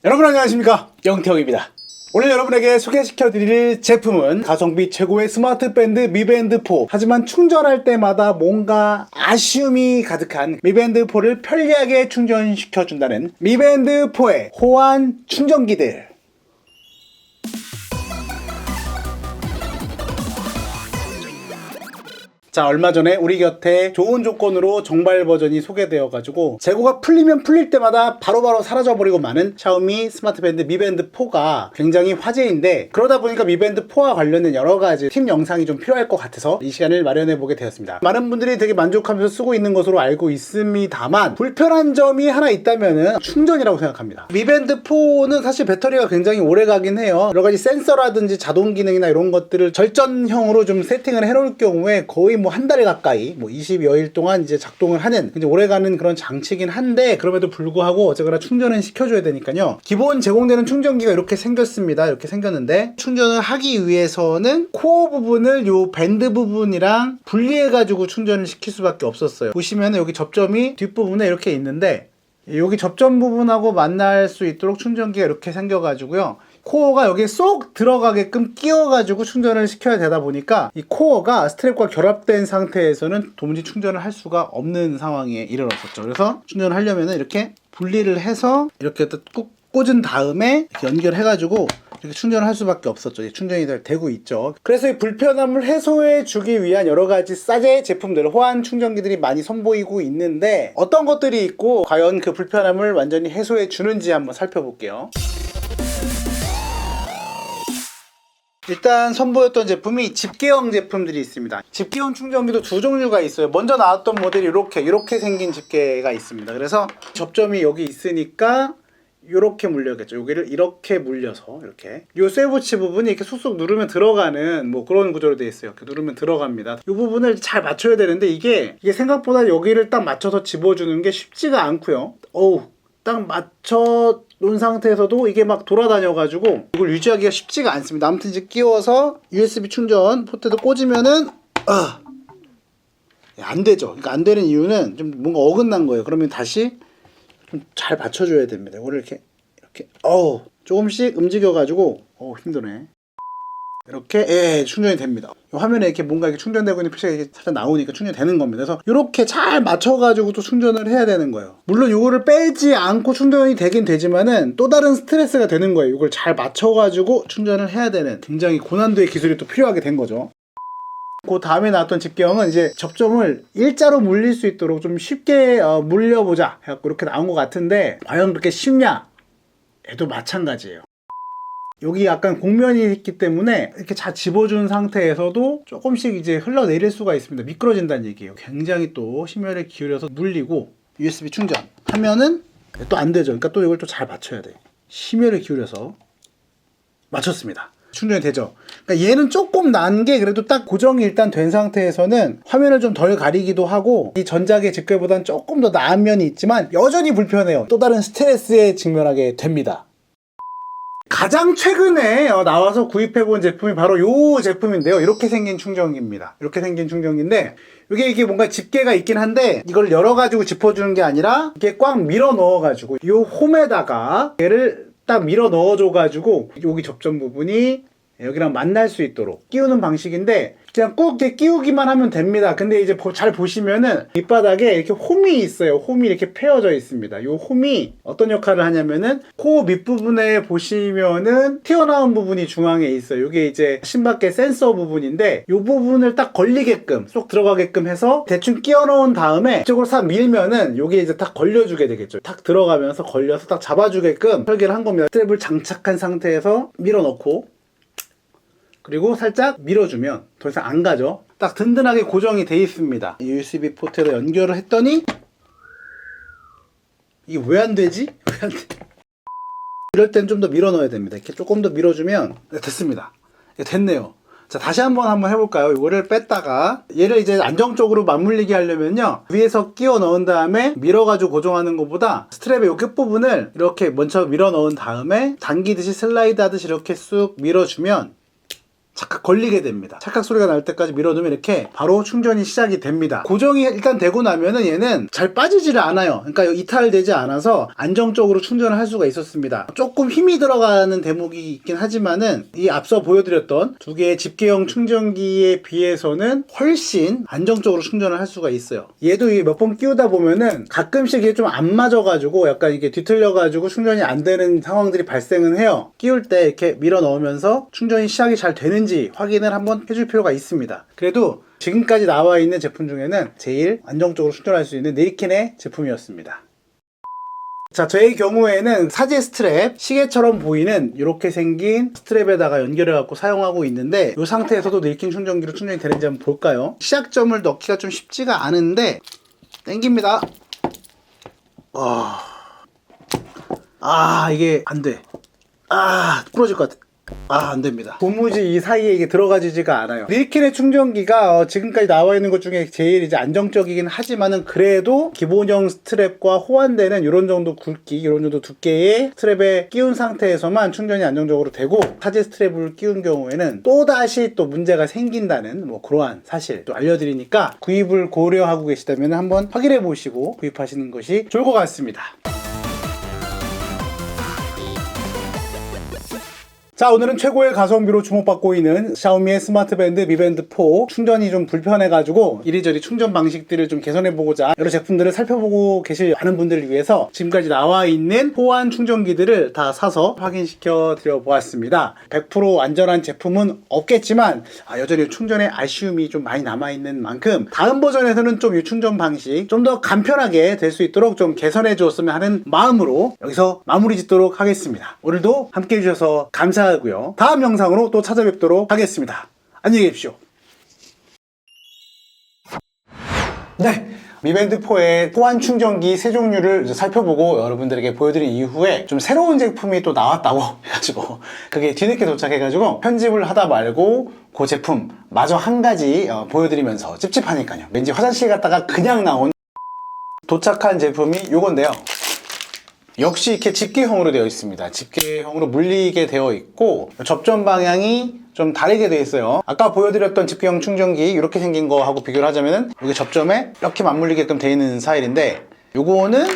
여러분 안녕하십니까, 영태형입니다. 오늘 여러분에게 소개시켜드릴 제품은 가성비 최고의 스마트 밴드 미밴드4. 하지만 충전할 때마다 뭔가 아쉬움이 가득한 미밴드4를 편리하게 충전시켜준다는 미밴드4의 호환 충전기들. 자, 얼마 전에 우리 곁에 좋은 조건으로 정발 버전이 소개되어가지고 재고가 풀리면 풀릴 때마다 바로바로 사라져버리고 마는 샤오미 스마트밴드 미밴드4가 굉장히 화제인데, 그러다 보니까 미밴드4와 관련된 여러가지 팁 영상이 좀 필요할 것 같아서 이 시간을 마련해보게 되었습니다. 많은 분들이 되게 만족하면서 쓰고 있는 것으로 알고 있습니다만, 불편한 점이 하나 있다면은 충전이라고 생각합니다. 미밴드4는 사실 배터리가 굉장히 오래 가긴 해요. 여러가지 센서라든지 자동 기능이나 이런 것들을 절전형으로 좀 세팅을 해놓을 경우에 거의 뭐 한 달 가까이, 뭐 20여일 동안 이제 작동을 하는 굉장히 오래가는 그런 장치긴 한데, 그럼에도 불구하고 어쨌거나 충전은 시켜줘야 되니까요. 기본 제공되는 충전기가 이렇게 생겼습니다. 이렇게 생겼는데, 충전을 하기 위해서는 코어 부분을 요 밴드 부분이랑 분리해가지고 충전을 시킬 수밖에 없었어요. 보시면 여기 접점이 뒷부분에 이렇게 있는데, 여기 접점 부분하고 만날 수 있도록 충전기가 이렇게 생겨가지고요. 코어가 여기에 쏙 들어가게끔 끼워가지고 충전을 시켜야 되다 보니까 이 코어가 스트랩과 결합된 상태에서는 도무지 충전을 할 수가 없는 상황에 이르렀었죠. 그래서 충전을 하려면 이렇게 분리를 해서 이렇게 꾹 꽂은 다음에 이렇게 연결해가지고 이렇게 충전을 할 수밖에 없었죠. 충전이 되고 있죠. 그래서 이 불편함을 해소해 주기 위한 여러 가지 싸제 제품들, 호환 충전기들이 많이 선보이고 있는데, 어떤 것들이 있고 과연 그 불편함을 완전히 해소해 주는지 한번 살펴볼게요. 일단 선보였던 제품이 집게형 제품들이 있습니다. 집게형 충전기도 두 종류가 있어요. 먼저 나왔던 모델이 이렇게 생긴 집게가 있습니다. 그래서 접점이 여기 있으니까 이렇게 물려야겠죠. 여기를 이렇게 물려서 이렇게 요 쇠붙이 부분이 이렇게 쏙쏙 누르면 들어가는 뭐 그런 구조로 되어 있어요. 이렇게 누르면 들어갑니다. 이 부분을 잘 맞춰야 되는데 이게 생각보다 여기를 딱 맞춰서 집어주는 게 쉽지가 않고요. 딱 맞춰 놓은 상태에서도 이게 막 돌아다녀가지고 이걸 유지하기가 쉽지가 않습니다. 아무튼 이제 끼워서 USB 충전 포트도 꽂으면은 안 되죠. 그러니까 안 되는 이유는 좀 뭔가 어긋난 거예요. 그러면 다시 좀 잘 맞춰줘야 됩니다. 이거를 이렇게 조금씩 움직여가지고 힘드네. 이렇게 충전이 됩니다. 화면에 이렇게 뭔가 이렇게 충전되고 있는 표시가 이렇게 살짝 나오니까 충전이 되는 겁니다. 그래서 이렇게 잘 맞춰가지고 또 충전을 해야 되는 거예요. 물론 이거를 빼지 않고 충전이 되긴 되지만은 또 다른 스트레스가 되는 거예요. 이걸 잘 맞춰가지고 충전을 해야 되는 굉장히 고난도의 기술이 또 필요하게 된 거죠. 그 다음에 나왔던 집게형은 이제 접점을 일자로 물릴 수 있도록 좀 쉽게 물려보자 해갖고 이렇게 나온 것 같은데, 과연 그렇게 쉽냐? 얘도 마찬가지예요. 여기 약간 곡면이 있기 때문에 이렇게 잘 집어준 상태에서도 조금씩 이제 흘러내릴 수가 있습니다. 미끄러진다는 얘기예요. 굉장히 또 심혈을 기울여서 물리고 USB 충전 하면은 또 안 되죠. 그러니까 또 이걸 또 잘 맞춰야 돼. 심혈을 기울여서 맞췄습니다. 충전이 되죠. 그러니까 얘는 조금 난 게 그래도 딱 고정이 일단 된 상태에서는 화면을 좀 덜 가리기도 하고, 이 전작의 집게보다는 조금 더 나은 면이 있지만 여전히 불편해요. 또 다른 스트레스에 직면하게 됩니다. 가장 최근에 나와서 구입해본 제품이 바로 이 제품인데요. 이렇게 생긴 충전기입니다. 이렇게 생긴 충전기인데, 이게 뭔가 집게가 있긴 한데 이걸 열어가지고 짚어주는 게 아니라 이렇게 꽉 밀어 넣어가지고 이 홈에다가 얘를 딱 밀어 넣어줘가지고 여기 접점 부분이 여기랑 만날 수 있도록 끼우는 방식인데, 그냥 꾹 이렇게 끼우기만 하면 됩니다. 근데 이제 잘 보시면은 밑바닥에 이렇게 홈이 있어요. 홈이 이렇게 패여져 있습니다. 이 홈이 어떤 역할을 하냐면은 코어 밑부분에 보시면은 튀어나온 부분이 중앙에 있어요. 이게 이제 심박계 센서 부분인데, 이 부분을 딱 걸리게끔 쏙 들어가게끔 해서 대충 끼워 넣은 다음에 이쪽으로 싹 밀면은 여기 이제 딱 걸려주게 되겠죠. 탁 들어가면서 걸려서 딱 잡아주게끔 설계를 한 겁니다. 스트랩을 장착한 상태에서 밀어 넣고, 그리고 살짝 밀어주면 더 이상 안 가죠. 딱 든든하게 고정이 돼 있습니다. USB 포트에다 연결을 했더니 이게 왜 안 되지? 왜 안 돼? 이럴 땐 좀 더 밀어 넣어야 됩니다. 이렇게 조금 더 밀어주면 됐습니다. 됐네요. 자, 다시 한번 해볼까요? 이거를 뺐다가 얘를 이제 안정적으로 맞물리게 하려면요, 위에서 끼워 넣은 다음에 밀어가지고 고정하는 것보다 스트랩의 요 끝부분을 이렇게 먼저 밀어 넣은 다음에 당기듯이 슬라이드 하듯이 이렇게 쑥 밀어주면 착각 걸리게 됩니다. 착각 소리가 날 때까지 밀어두면 이렇게 바로 충전이 시작이 됩니다. 고정이 일단 되고 나면은 얘는 잘 빠지지를 않아요. 그러니까 이탈되지 않아서 안정적으로 충전을 할 수가 있었습니다. 조금 힘이 들어가는 대목이 있긴 하지만은 이 앞서 보여드렸던 두 개의 집게형 충전기에 비해서는 훨씬 안정적으로 충전을 할 수가 있어요. 얘도 몇 번 끼우다 보면은 가끔씩 이게 좀 안 맞아가지고 약간 이게 뒤틀려가지고 충전이 안 되는 상황들이 발생은 해요. 끼울 때 이렇게 밀어 넣으면서 충전이 시작이 잘 되는지 확인을 한번 해줄 필요가 있습니다. 그래도 지금까지 나와 있는 제품 중에는 제일 안정적으로 충전할 수 있는 네이킨의 제품이었습니다. 자, 저의 경우에는 사제 스트랩, 시계처럼 보이는 이렇게 생긴 스트랩에다가 연결해 갖고 사용하고 있는데 이 상태에서도 네이킨 충전기로 충전이 되는지 한번 볼까요? 시작점을 넣기가 좀 쉽지가 않은데 땡깁니다. 이게 안 돼. 부러질 것 같아. 안 됩니다. 도무지 이 사이에 이게 들어가지지가 않아요. 네이킨의 충전기가 지금까지 나와 있는 것 중에 제일 이제 안정적이긴 하지만은 그래도 기본형 스트랩과 호환되는 이런 정도 굵기, 이런 정도 두께의 스트랩에 끼운 상태에서만 충전이 안정적으로 되고 사제 스트랩을 끼운 경우에는 또다시 또 문제가 생긴다는 그러한 사실 또 알려드리니까 구입을 고려하고 계시다면 한번 확인해 보시고 구입하시는 것이 좋을 것 같습니다. 자, 오늘은 최고의 가성비로 주목받고 있는 샤오미의 스마트밴드 미밴드 4 충전이 좀 불편해가지고 이리저리 충전 방식들을 좀 개선해보고자 여러 제품들을 살펴보고 계실 많은 분들을 위해서 지금까지 나와 있는 호환 충전기들을 다 사서 확인시켜 드려 보았습니다. 100% 안전한 제품은 없겠지만 여전히 충전에 아쉬움이 좀 많이 남아있는 만큼 다음 버전에서는 좀 이 충전 방식 좀 더 간편하게 될 수 있도록 좀 개선해 주었으면 하는 마음으로 여기서 마무리 짓도록 하겠습니다. 오늘도 함께 해주셔서 감사합니다. 다음 영상으로 또 찾아뵙도록 하겠습니다. 안녕히 계십시오. 네, 미밴드4의 호환 충전기 세 종류를 살펴보고 여러분들에게 보여드린 이후에 좀 새로운 제품이 또 나왔다고 해가지고 그게 뒤늦게 도착해가지고 편집을 하다 말고 그 제품 마저 한 가지 보여드리면서 찝찝하니까요. 왠지 화장실 갔다가 그냥 나온 도착한 제품이 요건데요. 역시 이렇게 집게형으로 되어 있습니다. 집게형으로 물리게 되어 있고 접점 방향이 좀 다르게 되어 있어요. 아까 보여드렸던 집게형 충전기 이렇게 생긴 거하고 비교를 하자면은 여기 접점에 이렇게 맞물리게끔 되어 있는 스타일인데 요거는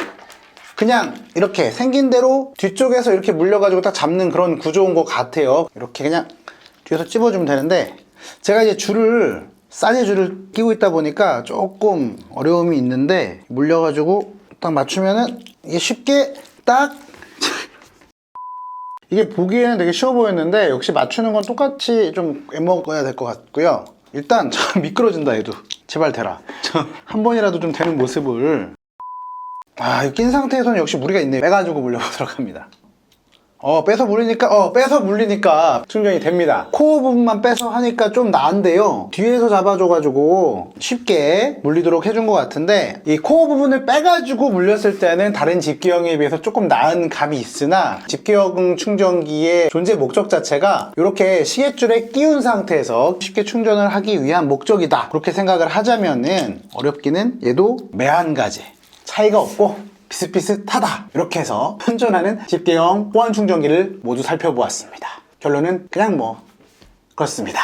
그냥 이렇게 생긴 대로 뒤쪽에서 이렇게 물려가지고 딱 잡는 그런 구조인 것 같아요. 이렇게 그냥 뒤에서 찝어주면 되는데 제가 이제 싸제 줄을 끼고 있다 보니까 조금 어려움이 있는데 물려가지고 딱 맞추면은 이게 쉽게 딱 이게 보기에는 되게 쉬워 보였는데 역시 맞추는 건 똑같이 좀 애먹어야 될 것 같고요. 일단 참 미끄러진다 얘도. 제발 되라. 한 번이라도 좀 되는 모습을. 이거 낀 상태에서는 역시 무리가 있네요. 빼가지고 물려보도록 합니다. 빼서 물리니까 충전이 됩니다. 코어 부분만 빼서 하니까 좀 나은데요. 뒤에서 잡아줘가지고 쉽게 물리도록 해준 것 같은데 이 코어 부분을 빼가지고 물렸을 때는 다른 집게형에 비해서 조금 나은 감이 있으나 집게형 충전기의 존재 목적 자체가 이렇게 시계줄에 끼운 상태에서 쉽게 충전을 하기 위한 목적이다. 그렇게 생각을 하자면은 어렵기는 얘도 매한가지 차이가 없고 비슷비슷하다. 이렇게 해서 현존하는 집게형 호환 충전기를 모두 살펴보았습니다. 결론은 그냥 그렇습니다.